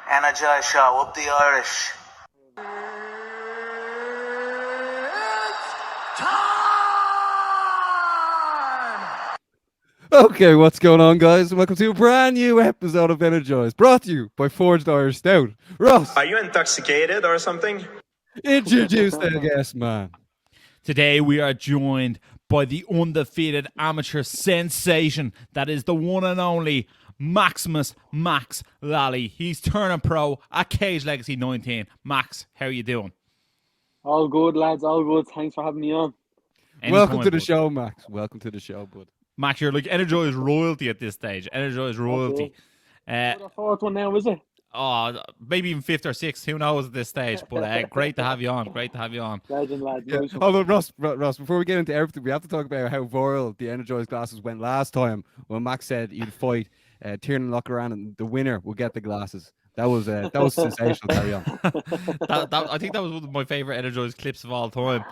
Energized show, up the Irish. Okay, what's going on, guys? Welcome to a brand new episode of Energized, brought to you by Forged Irish Stout. Ross, are you intoxicated or something? Introduce the guest, man. Today we are joined by the undefeated amateur sensation that is the one and only Maximus Max Lally. He's turning pro at Cage Legacy 19. Max, how are you doing? All good, lads. All good. Thanks for having me on. Welcome to the show, Max. Welcome to the show, bud. Max, you're like Energized royalty at this stage. Energized royalty. The fourth one now, is it? Oh, maybe even fifth or sixth. Who knows at this stage? But great to have you on. Great to have you on. Legend, lad. Yeah. Although, Ross, before we get into everything, we have to talk about how viral the Energized glasses went last time when Max said he'd fight Tiernan Loughrane and the winner will get the glasses. That was sensational. Carry on. I think that was one of my favorite Energized clips of all time.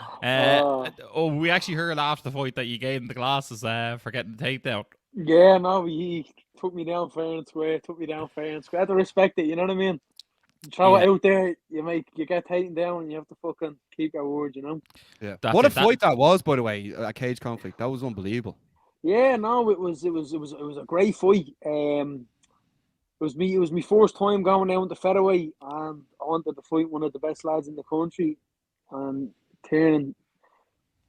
We actually heard after the fight that you gave him the glasses for getting the takedown. Yeah, no, he took me down fair and square. I had to respect it. You know what I mean? You throw it out there, you get taken down, and you have to fucking keep your word. You know? Yeah. What a fight that was, by the way, a cage conflict. That was unbelievable. Yeah, no, it was a great fight. It was my first time going down to featherweight, and I wanted to fight one of the best lads in the country. And Tiernan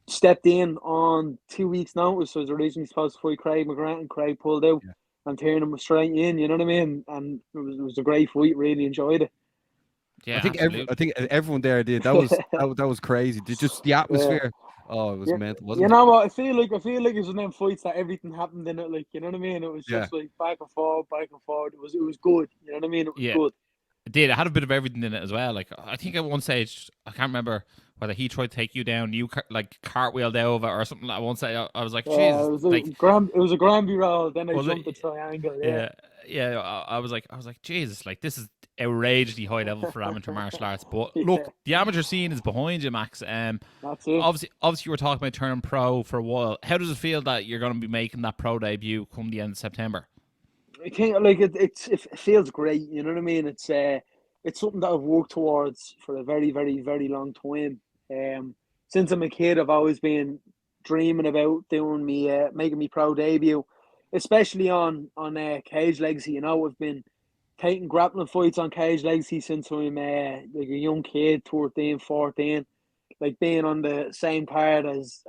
stepped in on 2 weeks' notice. So I was originally supposed to fight Craig McGrath, and Craig pulled out, and Tiernan was straight in. You know what I mean? And it was a great fight. Really enjoyed it. Yeah, I think everyone there did. That was crazy. Just the atmosphere. Yeah. Oh, it was mental, wasn't it? You know what? I feel like it was one of them fights that everything happened in it. Like, you know what I mean? It was just like back and forth. It was good. You know what I mean? It was good. It did. It had a bit of everything in it as well. Like, I think at one stage, I can't remember whether he tried to take you down, you like cartwheeled over or something. At one stage, I was like, Jesus. It was a Granby roll. Then I jumped the triangle. Yeah. I was like, Jesus, like this is outrageously high level for amateur martial arts. But look, the amateur scene is behind you, Max. That's it. Obviously, you were talking about turning pro for a while. How does it feel that you're going to be making that pro debut come the end of September? I think it feels great. You know what I mean? It's something that I've worked towards for a very, very, very long time. Since I'm a kid, I've always been dreaming about doing making me pro debut, especially on Cage Legacy. You know, I've been taking grappling fights on Cage Legacy since I'm like a young kid, 13, 14, like being on the same card as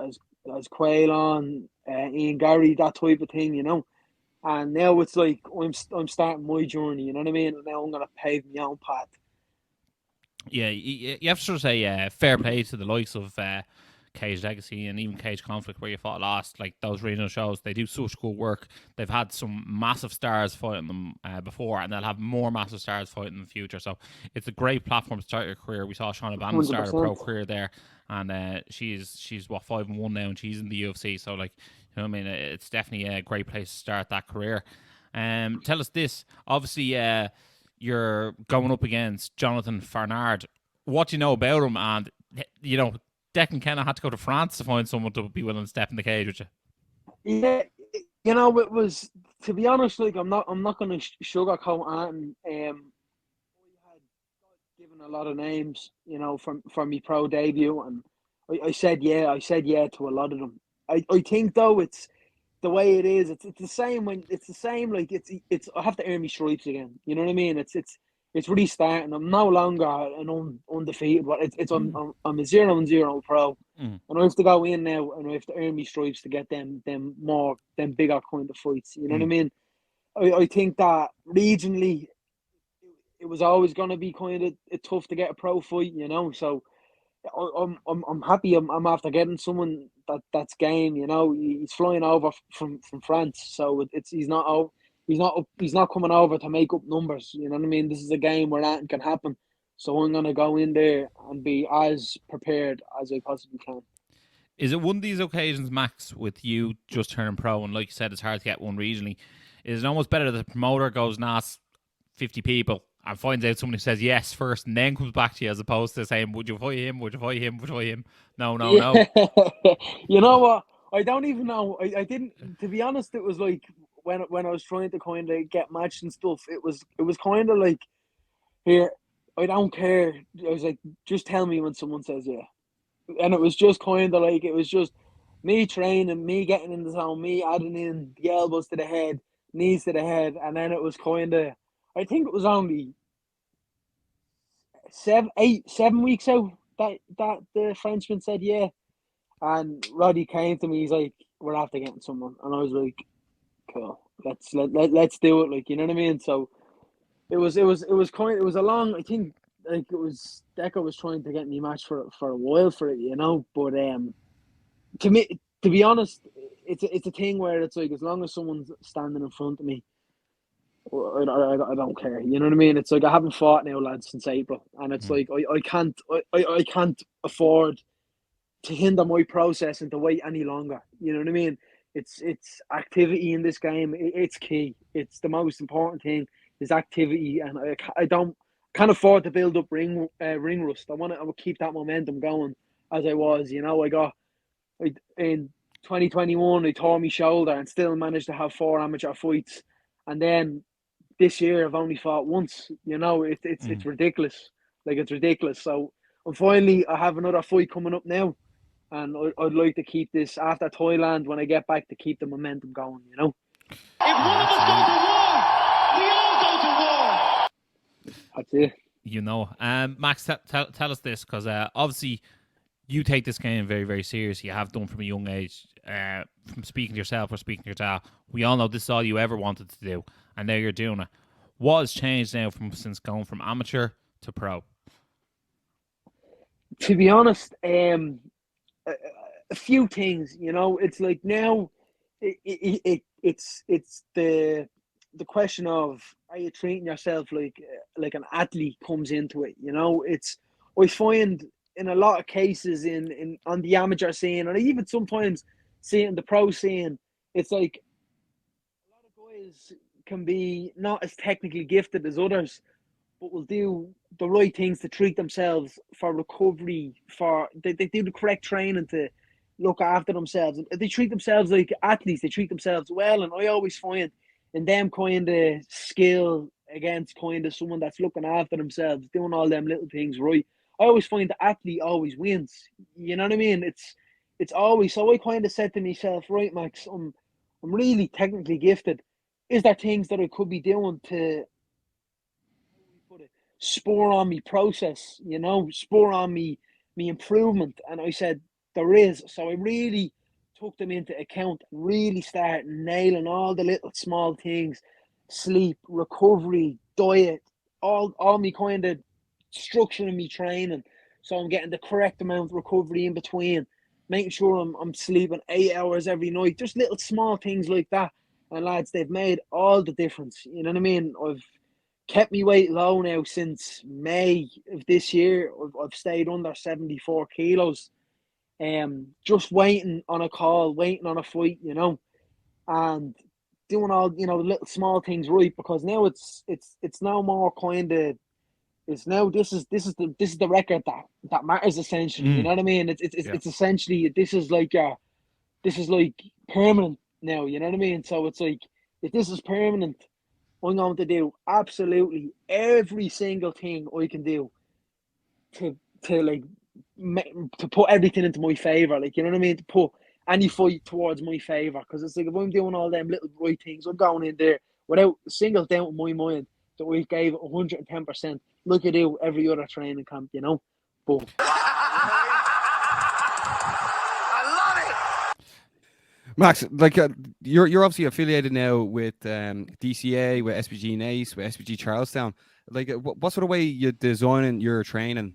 Quaylon, Ian Gary, that type of thing. You know. And now it's like I'm starting my journey, you know what I mean? And now I'm gonna pave my own path. Yeah, you have to sort of say fair play to the likes of Cage Legacy and even Cage Conflict, where you fought last. Like those regional shows, they do such good work. They've had some massive stars fighting them before, and they'll have more massive stars fighting in the future. So it's a great platform to start your career. We saw Shauna Bannon start a pro career there, and she's what 5-1 now, and she's in the UFC. So like. You know what I mean? It's definitely a great place to start that career. Tell us this. Obviously, you're going up against Jonathan Farnard. What do you know about him? And, you know, Declan Kenna had to go to France to find someone to be willing to step in the cage with you. Yeah, you know, it was, to be honest, like, I'm not going to sugarcoat it. I had given a lot of names, you know, from my pro debut. And I said yeah to a lot of them. I think though it's the way it is. It's the same like it's. I have to earn my stripes again. You know what I mean? It's restarting. I'm no longer an undefeated. But I'm a 0-0 pro, and I have to go in now and I have to earn my stripes to get them bigger kind of fights. You know what I mean? I think that regionally, it was always going to be kind of tough to get a pro fight. You know, so. I'm happy. I'm after getting someone that's game. You know, he's flying over from France, so he's not coming over to make up numbers. You know what I mean? This is a game where that can happen. So I'm gonna go in there and be as prepared as I possibly can. Is it one of these occasions, Max, with you just turning pro, and like you said, it's hard to get one regionally? Is it almost better that the promoter goes and asks 50 people and finds out someone who says yes first and then comes back to you, as opposed to saying, would you fight him? Would you fight him? Would you fight him? No. You know what? I don't even know. I didn't. To be honest, it was like when I was trying to kind of get matched and stuff. It was kind of like, here, I don't care. I was like, just tell me when someone says yeah. And it was just kind of like, it was just me training, me getting in the zone, me adding in the elbows to the head, knees to the head, and then it was kind of, I think it was only 7 weeks out that the Frenchman said yeah, and Roddy came to me. He's like, "We're after getting someone," and I was like, "Cool, let's do it." Like, you know what I mean? So it was a long. I think like it was Deco was trying to get me matched for a while for it, you know. But to me, to be honest, it's a thing where it's like, as long as someone's standing in front of me, I don't care. You know what I mean? It's like, I haven't fought now, lads, since April, and it's like I can't afford to hinder my process and to wait any longer. You know what I mean? It's activity in this game. It's key. It's the most important thing is activity, and can't afford to build up ring rust. I want to keep that momentum going as I was. You know, in 2021 I tore my shoulder and still managed to have 4 amateur fights, and then this year I've only fought once. You know, it's ridiculous. Like, it's ridiculous. So I have another fight coming up now, and I'd like to keep this after Thailand, when I get back, to keep the momentum going, you know? If one of us go to war, we all go to war. That's it. You know, Max, tell us this, because obviously you take this game very, very seriously. You have done from a young age. From speaking to yourself or speaking to your dad, we all know this is all you ever wanted to do, and now you're doing it. What has changed now since going from amateur to pro? To be honest, a few things, you know. It's like now, it's the question of, are you treating yourself like an athlete comes into it, you know? I find in a lot of cases on the amateur scene, and I even sometimes see it in the pro scene, it's like a lot of guys can be not as technically gifted as others, but will do the right things to treat themselves for recovery. They do the correct training to look after themselves. They treat themselves like athletes. They treat themselves well. And I always find in them kind of skill against kind of someone that's looking after themselves, doing all them little things right, I always find the athlete always wins. You know what I mean? It's always, so I kind of said to myself, right, Max, I'm really technically gifted. Is there things that I could be doing to spur on me process, you know, spur on me improvement? And I said, there is. So I really took them into account, really started nailing all the little small things: sleep, recovery, diet, all me kind of structuring me training, so I'm getting the correct amount of recovery in between, making sure I'm sleeping 8 hours every night, just little small things like that. And lads, they've made all the difference. You know what I mean? I've kept me weight low now since May of this year. I've stayed under 74 kilos. Just waiting on a call, waiting on a fight, you know, and doing all, you know, little small things right, because now it's now more kind of, it's now, this is the record that matters, essentially. You know what I mean? It's essentially, this is like permanent now. You know what I mean? So it's like, if this is permanent, I'm going to do absolutely every single thing I can do to put everything into my favor. Like, you know what I mean? To put any fight towards my favor, because it's like, if I'm doing all them little right things, I'm going in there without a single doubt in my mind that we gave it 110%, like I do every other training camp, you know. But Max, like you're obviously affiliated now with DCA, with SPG Nace, with SPG Charlestown. Like, what sort of way you designing your training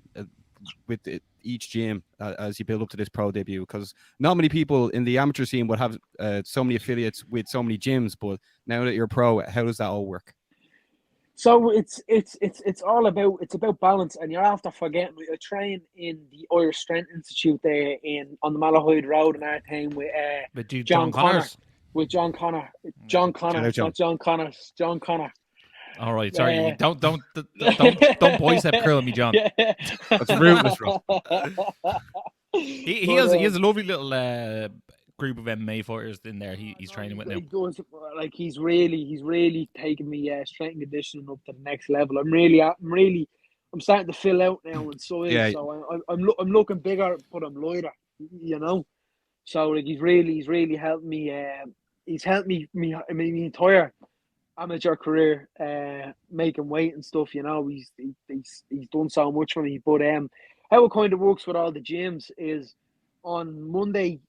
with each gym as you build up to this pro debut? Because not many people in the amateur scene would have so many affiliates with so many gyms. But now that you're pro, how does that all work? so it's all about balance, and you're after forgetting. I train in the Irish Strength Institute there on the Malahide Road in Artane with John Connor. With John Connor, John Connor. All right, sorry. Don't bicep curl me, John. Yeah. That's rudeness, Ross. He has a lovely little group of MMA fighters in there he's training with now. He does, like he's really taking me strength and conditioning up to the next level. I'm starting to fill out now in size, Yeah. so I'm looking bigger, but I'm lighter, you know. So like he's really helped me. He's helped me my entire amateur career, making weight and stuff. You know, he's done so much for me. But how it kind of works with all the gyms is on Monday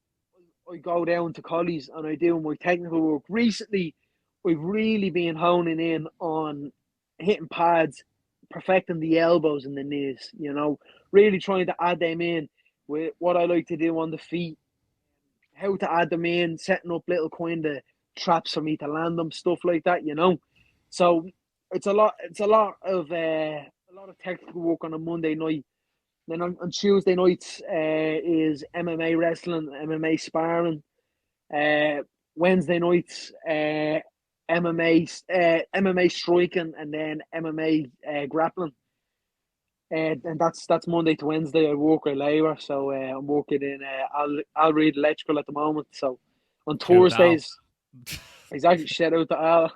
I go down to Colley's and I do my technical work. Recently, we've really been honing in on hitting pads, perfecting the elbows and the knees. You know, really trying to add them in with what I like to do on the feet, how to add them in, setting up little kind of traps for me to land them, stuff like that. You know, so it's a lot of technical work on a Monday night. Then on Tuesday nights is MMA wrestling, MMA sparring. Wednesday nights MMA striking, and then MMA grappling. And that's Monday to Wednesday. I work at labour, so I'm working in I'll read electrical at the moment. So on Thursdays, exactly, shout out to Al.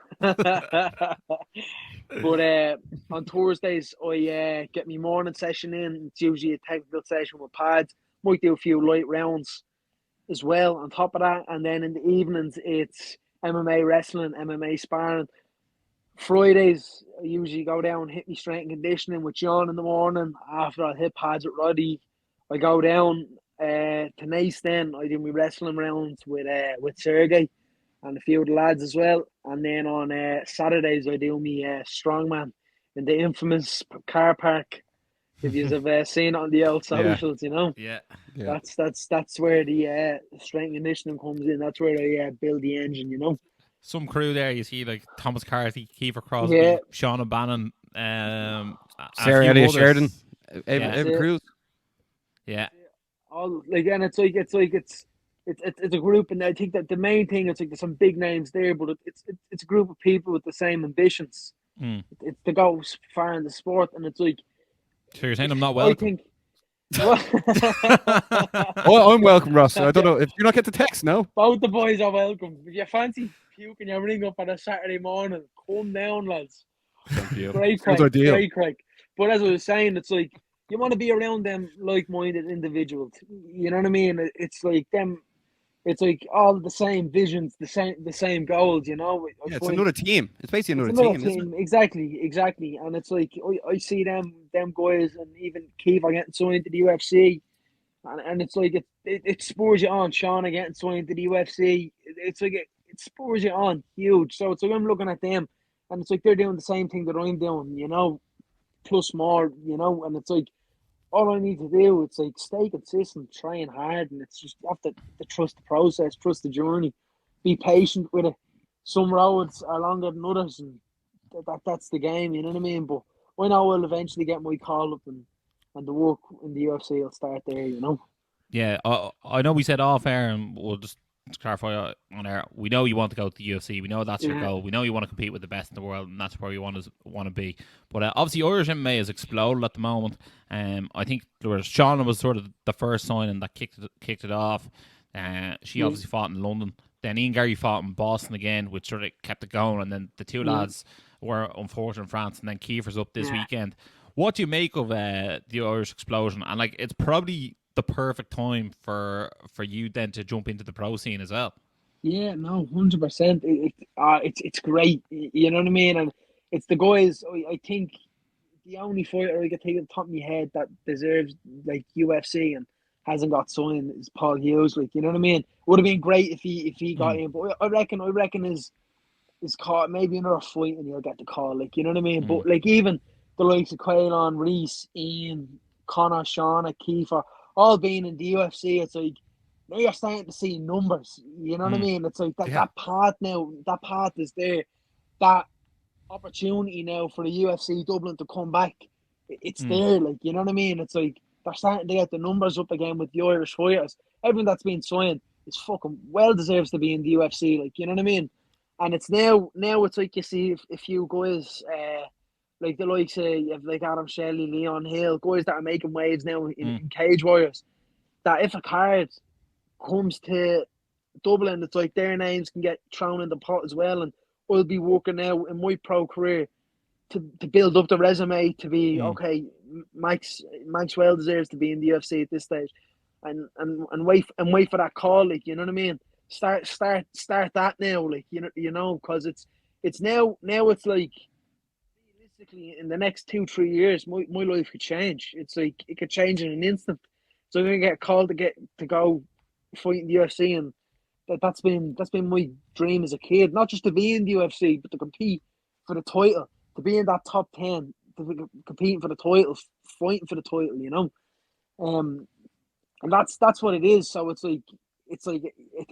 But on Thursdays, I get my morning session in. It's usually a technical session with pads. Might do a few light rounds as well on top of that. And then in the evenings, it's MMA wrestling, MMA sparring. Fridays, I usually go down, hit me strength and conditioning with John in the morning. After I hit pads with Roddy, I go down to Nace then. I do my wrestling rounds with Sergey and a few of the lads as well. And then on Saturdays, I do me strongman in the infamous car park. If you have seen it on the old socials, you know. Yeah. That's where the strength and conditioning comes in. That's where I build the engine, you know. Some crew there, you see, like Thomas Carthy, Kiefer Crosby, Sean O'Bannon, Sarah Elliott Sheridan, Ava Cruz. Yeah. All like, and it's a group, and I think that the main thing is like there's some big names there, but it's a group of people with the same ambitions. It's to go far in the sport, and it's like. So you're saying I'm not welcome? I think. Oh, I'm welcome, Ross. I don't know if you not get the text. No, both the boys are welcome. If you fancy puking your ring up on a Saturday morning, come down, lads. Great crack. But as I was saying, it's like you want to be around them like-minded individuals. You know what I mean? It's like them. It's like all the same visions, the same goals. You know. Yeah, it's another team. It's basically another team. Isn't it? Exactly. And it's like I see them guys, and even Keith are getting so into the UFC, and it's like it spurs you on. Sean are getting so into the UFC. It's like it spurs you on huge. So it's like I'm looking at them, and it's like they're doing the same thing that I'm doing. You know, plus more. You know, and it's like. All I need to do, it's like stay consistent, trying hard, and it's just you have to trust the process, trust the journey, be patient with it. Some roads are longer than others, and that's the game, you know what I mean? But I know I'll eventually get my call up, and the work in the UFC will start there, you know? Yeah, I know we said off air, and we'll just clarify on air. We know you want to go to the UFC. We know that's your goal. We know you want to compete with the best in the world, and that's where you want to be. But obviously, Irish MMA has exploded at the moment. I think Shauna was sort of the first signing that kicked it off. She obviously fought in London. Then Ian Gary fought in Boston again, which sort of kept it going. And then the two lads were unfortunate in France, and then Kiefer's up this weekend. What do you make of the Irish explosion? And like, it's probably the perfect time for you then to jump into the pro scene as well. Yeah, no, 100%. It's great. You know what I mean? And it's the guys. I think the only fighter I could take at the top of my head that deserves like UFC and hasn't got signed is Paul Hughes. Like, you know what I mean? It would have been great if he got in, but I reckon his call maybe another fight and he'll get the call. Like, you know what I mean? But like even the likes of Quaylon, Reese, Ian, Connor, Shauna, Kiefer, all being in the UFC, it's like now you're starting to see numbers. You know what I mean? It's like that path now. That path is there. That opportunity now for the UFC Dublin to come back. It's there. Like, you know what I mean? It's like they're starting to get the numbers up again with the Irish fighters. Everyone that's been signed is fucking well deserves to be in the UFC. Like, you know what I mean? And it's now it's like you see a few guys. Like the likes of like Adam Shelley, Leon Hill, guys that are making waves now in Cage Warriors, that if a card comes to Dublin, it's like their names can get thrown in the pot as well, and I'll be working now in my pro career to build up the resume to be okay. Mike's well deserves to be in the UFC at this stage, and wait for that call, like, you know what I mean. Start that now, like, you know, because it's now it's like realistically in the next 2-3 years, my life could change. It's like it could change in an instant. So I'm gonna get called to go fight in the UFC, and that's been my dream as a kid, not just to be in the UFC, but to compete for the title, to be in that top 10, to be competing for the title, fighting for the title, you know. And that's what it is. So it's like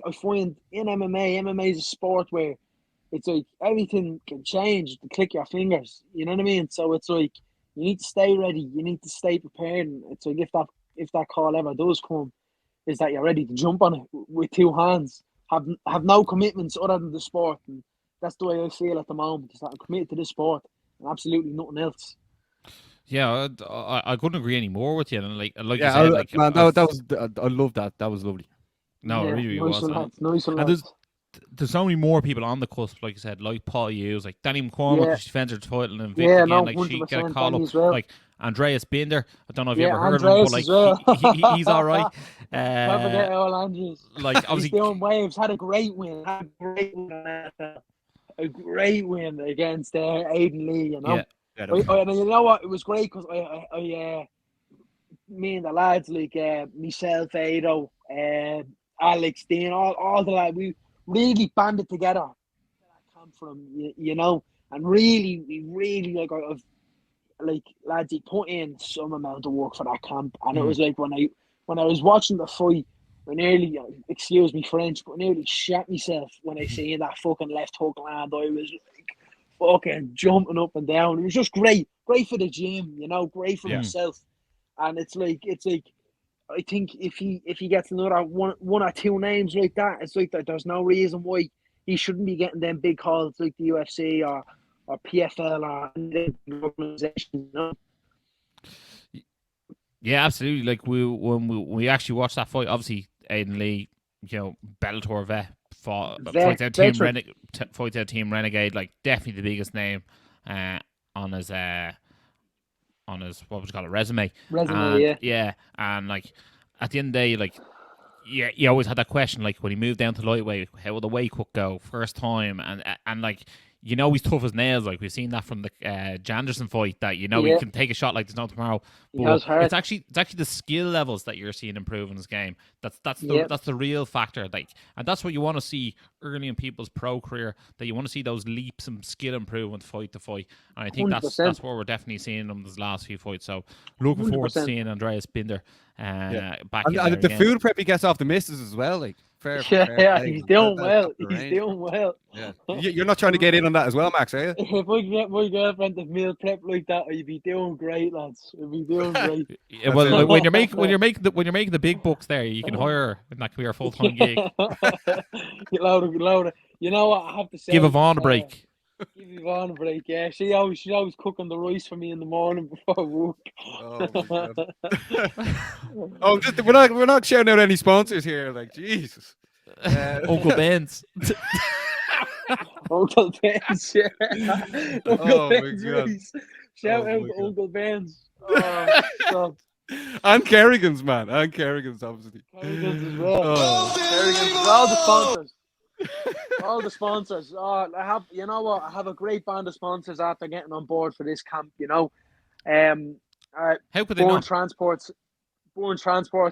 I find in MMA is a sport where it's like everything can change to click your fingers. You know what I mean? So it's like you need to stay ready, you need to stay prepared, and it's like if that call ever does come, is that you're ready to jump on it with two hands. Have no commitments other than the sport, and that's the way I feel at the moment. Is that I'm committed to this sport and absolutely nothing else. Yeah, I couldn't agree any more with you. And like you Yeah, said, like man, that was I love that. That was lovely. no, it Yeah, really nice was. one, lads. Nice one, And lads. there's so many more people on the cusp, like you said, like Paul Hughes, like Danny McCormick, Yeah. she defends her title and Invicta Yeah, again, no, like she get a 100% call Danny up, as well. like Andreas Binder. I don't know if you Yeah, ever heard of him, but Andreas like as well. he's all right. Can't forget all Andrews. Like He's obviously, doing waves. Had a great win. A great win against Aiden Lee. You know. yeah, And you know what? It was great because me and the lads like myself, Ado, Alex, Dean, all the lads, we really banded together. Camp from you know, and we really like I've like lads, he put in some amount of work for that camp, and it was like when I was watching the fight, I nearly, excuse me French, but I nearly shat myself when I seen that fucking left hook land. I was like fucking jumping up and down. It was just great for the gym, you know, great for himself. And it's like I think if he gets another one or two names like that, it's like that. There's no reason why he shouldn't be getting them big calls like the UFC or PFL or any organizations. You know? yeah, absolutely. Like when we actually watched that fight, obviously Aiden Lee, you know, Bellator vet, fights out Team Renegade, like definitely the biggest name on his what would you call it, resume. And, and like at the end of the day, like you always had that question, like when he moved down to lightweight, how will the weight cut go first time, and like, you know, he's tough as nails. Like we've seen that from the Janderson fight, that you know he can take a shot like there's no tomorrow. But it's actually the skill levels that you're seeing improve in his game. That's the real factor. Like, and that's what you want to see early in people's pro career. That you want to see those leaps and skill improvement fight to fight. And I think 100%. that's what we're definitely seeing in these last few fights. So looking forward to seeing Andreas Binder back in there the again. food prep he gets off the misses as well. Like fair he's doing well. He's doing well. Yeah. You're not trying to get in on that as well, Max, are you? If I could get my girlfriend to meal prep like that, I'd be doing great, lads. I'd be doing great. Yeah, well, when you're making the big bucks there, you can hire her, and that can be our full-time gig. Louder. You know what I have to say? Give Yvonne a break. Give Yvonne a break. Yeah, she's always cooking the rice for me in the morning before work. Oh my God. We're not shouting out any sponsors here. Like Jesus. Uncle Ben's. Uncle Ben's, yeah. Uncle Ben's God. rice. Shout out to Uncle Ben's. Oh, God. And Kerrigan's, man. And Kerrigan's, obviously. Kerrigan's as well. Oh. Kerrigan's, all the sponsors. All the sponsors. You know what? I have a great band of sponsors after getting on board for this camp. You know, how could they Born not? Transport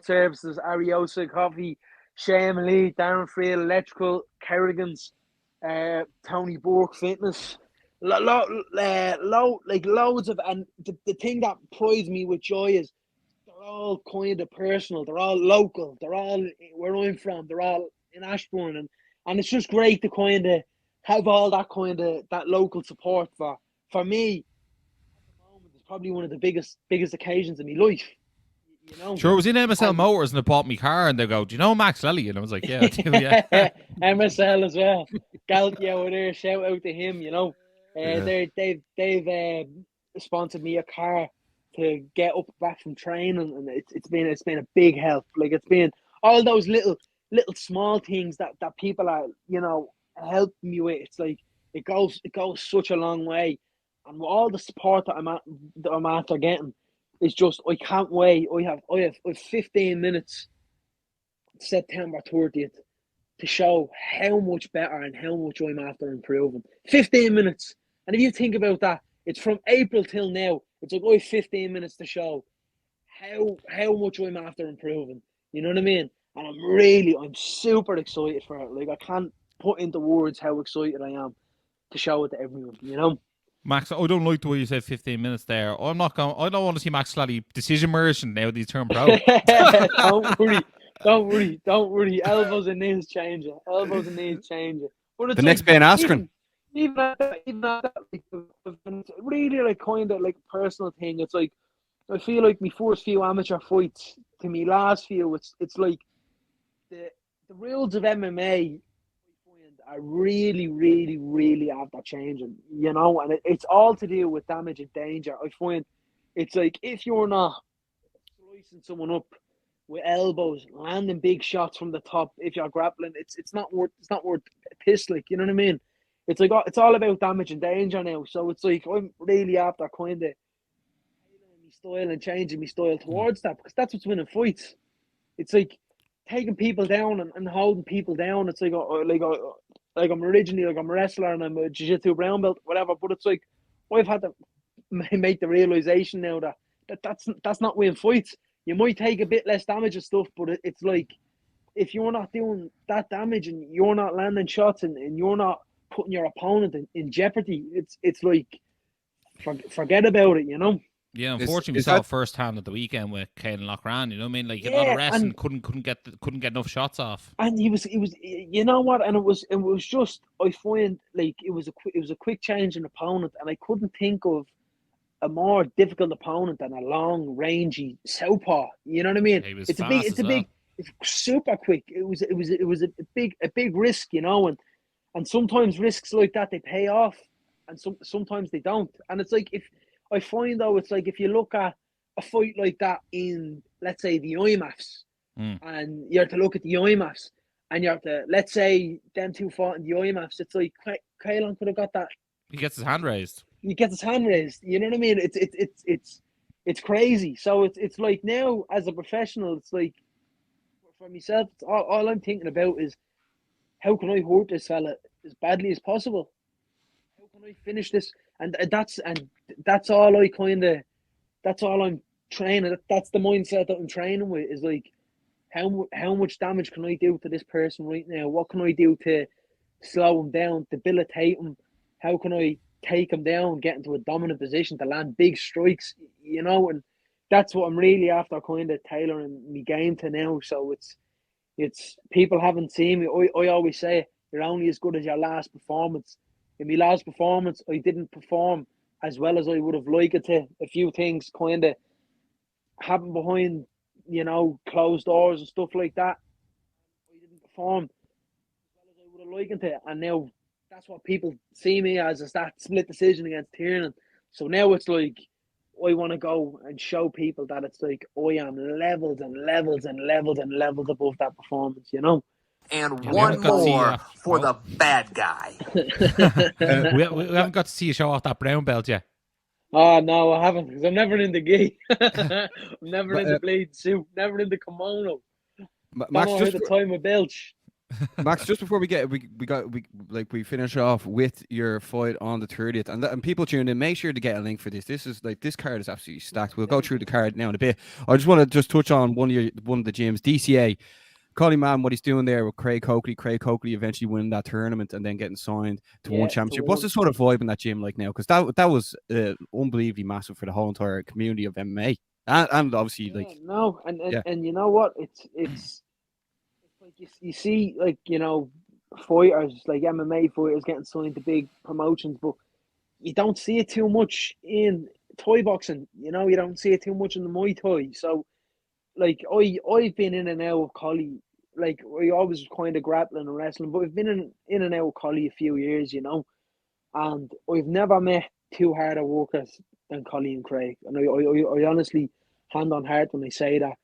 Services, Ariosa Coffee, Shane Lee, Darren Friel Electrical, Kerrigan's, Tony Burke Fitness. Like loads of, and the thing that prides me with Joy is they're all kind of personal. They're all local. They're all where I'm from. They're all in Ashbourne, and it's just great to kind of have all that kind of that local support for me. At the moment, it's probably one of the biggest occasions in my life. You know, Sure, I was in MSL Motors and they bought me car and they go, "Do you know Max Lally?" And I was like, "Yeah, I do, yeah." MSL as well. Galty over there, shout out to him. You know, they've sponsored me a car to get back from training, and it's been a big help. Like it's been all those little little small things that people are, helping me with. It's like it goes such a long way, and with all the support that I'm after getting, it's just I can't wait. I have 15 minutes, September 30th, to show how much better and how much I'm after improving. 15 minutes, and if you think about that, it's from April till now. It's like I have 15 minutes to show how much I'm after improving. You know what I mean? And I'm super excited for it. Like, I can't put into words how excited I am to show it to everyone, you know? Max, I don't like the way you said 15 minutes there. I don't want to see Max Lally decision merchant now that he's turned pro. Don't worry. Elbows and knees changing. But it's The next Ben Askren. Even at that, like, really, like, kind of like personal thing. It's like, I feel like my first few amateur fights to me last few, it's like the rules of MMA are really, really, really after changing, you know, and it's all to do with damage and danger. I find it's like, if you're not slicing someone up with elbows, landing big shots from the top, if you're grappling, it's not worth a piss, like, you know what I mean? It's like, it's all about damage and danger now. So it's like, I'm really after kind of tailoring my style and changing my style towards that, because that's what's winning fights. It's like taking people down and holding people down. It's like I'm originally, like, I'm a wrestler and I'm a jiu-jitsu brown belt, whatever. But it's like, I've had to make the realization now that's not winning fights. You might take a bit less damage and stuff, but it's like, if you're not doing that damage and you're not landing shots and you're not putting your opponent in jeopardy, it's like, forget about it, you know? Yeah, unfortunately, we saw it firsthand at the weekend with Caden Lochran. You know what I mean? Like, a lot of wrestling couldn't get enough shots off. And he was, you know what? And it was just, I find, like, it was a quick change in opponent, and I couldn't think of a more difficult opponent than a long, rangy southpaw. You know what I mean? He was It's fast it's super quick. It was a big risk, you know, and sometimes risks like that, they pay off, and sometimes they don't. And it's like, if I find, though, it's like, if you look at a fight like that in, let's say, the IMAFs, and you have to look at the IMAFs, and you have to, let's say, them two fought in the IMAFs, it's like, Kaelan could have got that. He gets his hand raised. You know what I mean? It's crazy. So it's like, now, as a professional, it's like, for myself, all I'm thinking about is, how can I hurt this fella as badly as possible? How can I finish this? And that's all I'm training. That's the mindset that I'm training with, is like, how much damage can I do to this person right now? What can I do to slow him down, debilitate him? How can I take him down, get into a dominant position to land big strikes, you know? And that's what I'm really after, kind of tailoring my game to now. So it's people haven't seen me. I always say, you're only as good as your last performance. In my last performance, I didn't perform as well as I would have liked it to. A few things kind of happened behind, you know, closed doors and stuff like that. I didn't perform as well as I would have liked it to. And now that's what people see me as, is that split decision against Tiernan. So now it's like, I want to go and show people that it's like, I am levels and levels and levels and levels above that performance, you know? And Yeah, we haven't one got to see, more for the bad guy. we haven't got to see you show off that brown belt yet. Oh, no, I haven't, because I'm never in the gi. I'm never in the bleed suit, never in the kimono. Max, don't know how to tie my belch. Max, just before we finish off with your fight on the 30th, and people tune in, make sure to get a link for this. This card is absolutely stacked. We'll go through the card now in a bit. I just want to touch on one of the gyms, DCA. Colin Mann, what he's doing there with Craig Coakley. Craig Coakley eventually winning that tournament and then getting signed to one championship. What's the sort of vibe in that gym like now? Because that was unbelievably massive for the whole entire community of MMA, and obviously and you know what? It's like, you see, like, you know, fighters, like MMA fighters, getting signed to big promotions, but you don't see it too much in Thai boxing. You know, you don't see it too much in the Muay Thai. So, like, I've been in and out of Collie. Like, I always kind of grappling and wrestling, but I've been in and out of Collie a few years, you know, and I've never met two harder workers than Collie and Craig. And I honestly, hand on heart, when I say that,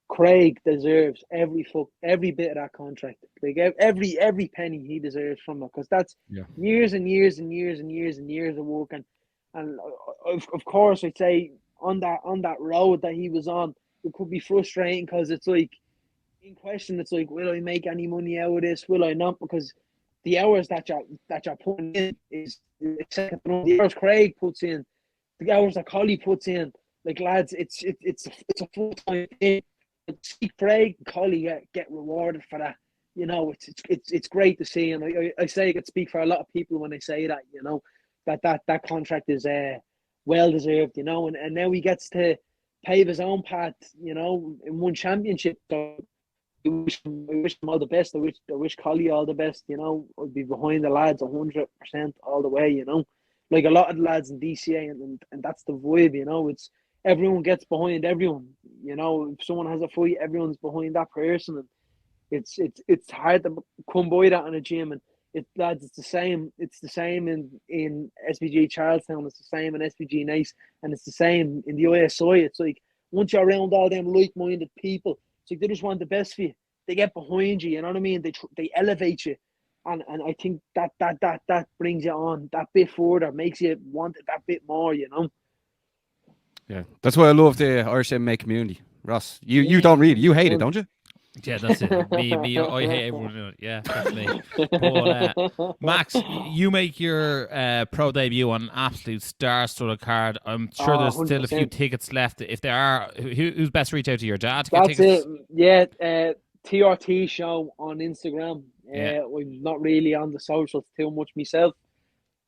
Craig deserves every bit of that contract. Like every penny he deserves from it, because that's years and years and years and years and years of work. And of course, I'd say on that road that he was on, it could be frustrating because it's like in question. It's like, will I make any money out of this? Will I not? Because the hours that you're putting in is second to none. The hours Craig puts in, the hours that Collie puts in, like lads, it's a full time thing. See Craig and Collie get rewarded for that. You know, it's great to see, and I say I could speak for a lot of people when I say that. You know, that contract is well deserved. You know, and now he gets to pave his own path. You know, in one championship. So I wish him all the best. I wish Collie all the best. You know, I'd be behind the lads 100% all the way. You know, like a lot of the lads in DCA, and that's the vibe. You know, it's everyone gets behind everyone. You know, if someone has a fight, everyone's behind that person, and it's hard to come by that in a gym. And lads, it's the same. It's the same in SPG Charlestown. It's the same in SPG Nice, and it's the same in the ISI. It's like once you're around all them like-minded people, it's like they just want the best for you. They get behind you. You know what I mean? They elevate you, and I think that brings you on that bit further, makes you want it that bit more. You know. Yeah, that's why I love the Irish MMA community. Ross, you don't really, you hate it, don't you? Yeah, that's it. Me, I hate everyone in it. Yeah, definitely. But, Max, you make your pro debut on an absolute star-studded card. I'm sure there's still a few tickets left. If there are, who's best to reach out to? Your dad to get tickets? That's it. Yeah, TRT show on Instagram. I'm not really on the socials too much myself.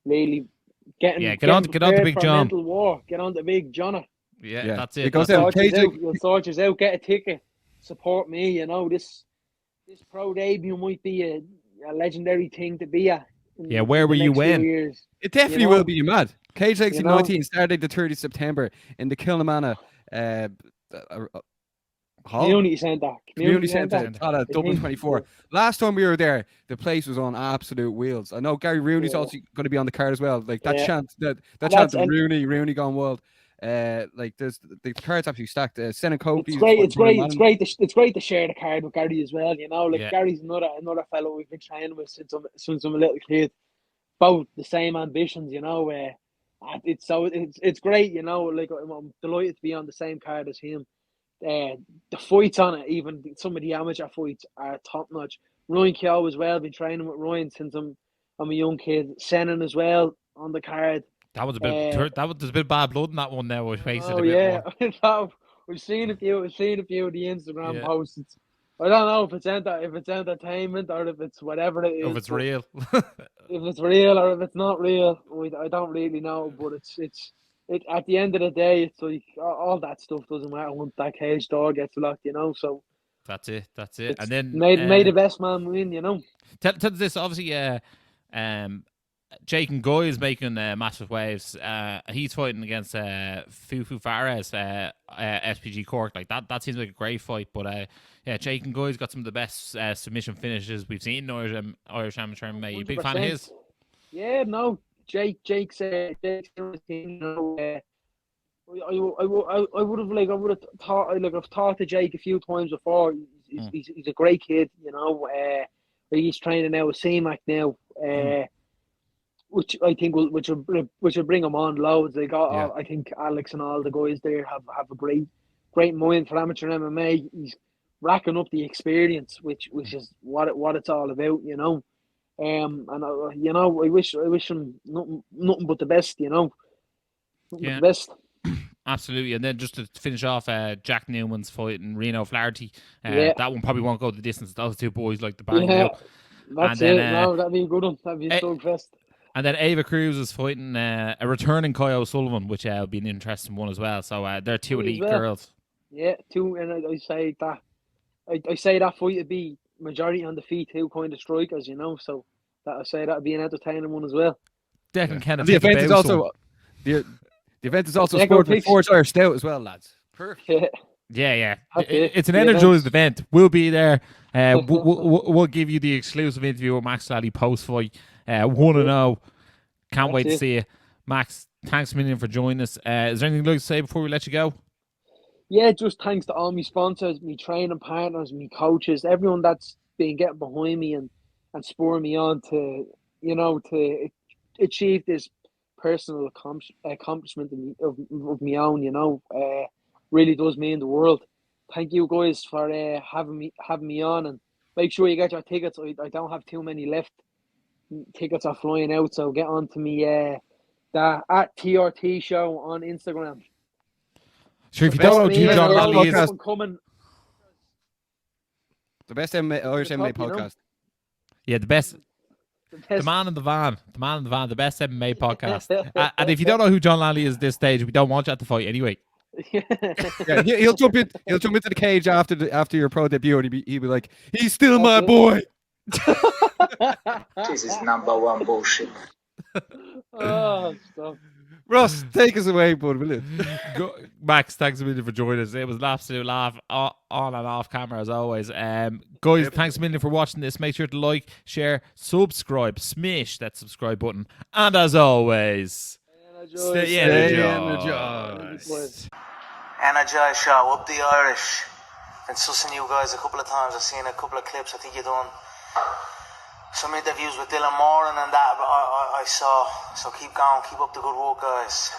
Really get on the Big John. Mental war. Get on the Big Johnner. Yeah, that's it. Because you'll sort yours out. Get a ticket. Support me. You know, this pro debut might be a legendary thing to be at. Where were you when? Years, it definitely will be. Mad. Cage Legacy 19 started the 30th September in the Kilnamanagh Community Centre. Dublin 24. Last time we were there, the place was on absolute wheels. I know Gary Rooney's also going to be on the card as well. Like that chant, that chant of Rooney gone wild. Like there's the card's absolutely stacked. Kofi. It's great to share the card with Gary as well. You know, like Gary's another fellow we've been training with since I'm a little kid. Both the same ambitions. You know, it's great. You know, like I'm delighted to be on the same card as him. The fights on it, even some of the amateur fights, are top notch. Ryan Keogh as well. Been training with Ryan since I'm a young kid. Senan as well on the card. That was a bit. There's a bit of bad blood in that one now. We've seen a few of the Instagram posts. I don't know if it's entertainment or if it's whatever it is. If it's real. If it's real or if it's not real, I don't really know. But it's at the end of the day, it's like all that stuff doesn't matter once that cage door gets locked, you know. So that's it. And then made the best man win, you know. Tell this obviously. Jake and Guy is making massive waves. He's fighting against Fufu Fares, SPG Cork. Like that seems like a great fight. But Jake and Guy's got some of the best submission finishes we've seen in Irish amateur MMA. You a big fan of his? Yeah, no. Jake's team. You know, I would have talked to Jake a few times before. He's a great kid. You know, he's training now with CMAC now. Which I think will bring him on loads. Like I think Alex and all the guys there have a great mind for amateur MMA. He's racking up the experience, which is what it's all about, you know. And you know, I wish him nothing but the best, you know. The best. Absolutely. And then just to finish off, Jack Newman's fighting Reno Flaherty. That one probably won't go the distance. Those two boys like the bang out. That's it. No, that'd be a good one. That'd be a slugfest. And then Ava Cruz is fighting a returning Kai O'Sullivan, which will be an interesting one as well. So they're two elite girls. Yeah, two, and I say that fight would be majority on the feet, two kind of strikers, you know. So that'd be an entertaining one as well. Declan Kenneth. The event is also the event is also sponsored with Forge Irish Stout as well, lads. Perfect. Yeah. It's an energized event. We'll be there. We'll give you the exclusive interview with Max Lally post-fight. 1-0. Can't wait to see you. Max, thanks a million for joining us. Is there anything you'd like to say before we let you go? yeah, just thanks to all my sponsors, my training partners, my coaches, everyone that's been getting behind me and spurring me on to, to achieve this personal accomplishment of my own, really does mean the world. Thank you guys for having me on, and make sure you get your tickets. I don't have too many left. Tickets are flying out, so get on to me that at TRT show on Instagram. Sure, if you best don't know who me John and Lally is, podcast. Coming, The best Irish MMA top, podcast. yeah, the best. the The best. man in the van, the best MMA podcast. And if you don't know who John Lally is at this stage, we don't want you at the fight anyway. Yeah, he'll jump in. He'll jump into the cage after your pro debut, and he'll be like, "He's still my That's it. boy." This is number one bullshit. Oh, stop. Ross, take us away, bud, will you? Max, thanks a million for joining us. It was an absolute laugh on and off camera as always. Guys, thanks a million for watching this. Make sure to like, share, subscribe, smash that subscribe button, and as always, stay energized. Energized show, up the Irish. Been sussing you guys a couple of times. I've seen a couple of clips. I think you done some interviews with Dylan Moran and that I saw. So keep going, keep up the good work, guys.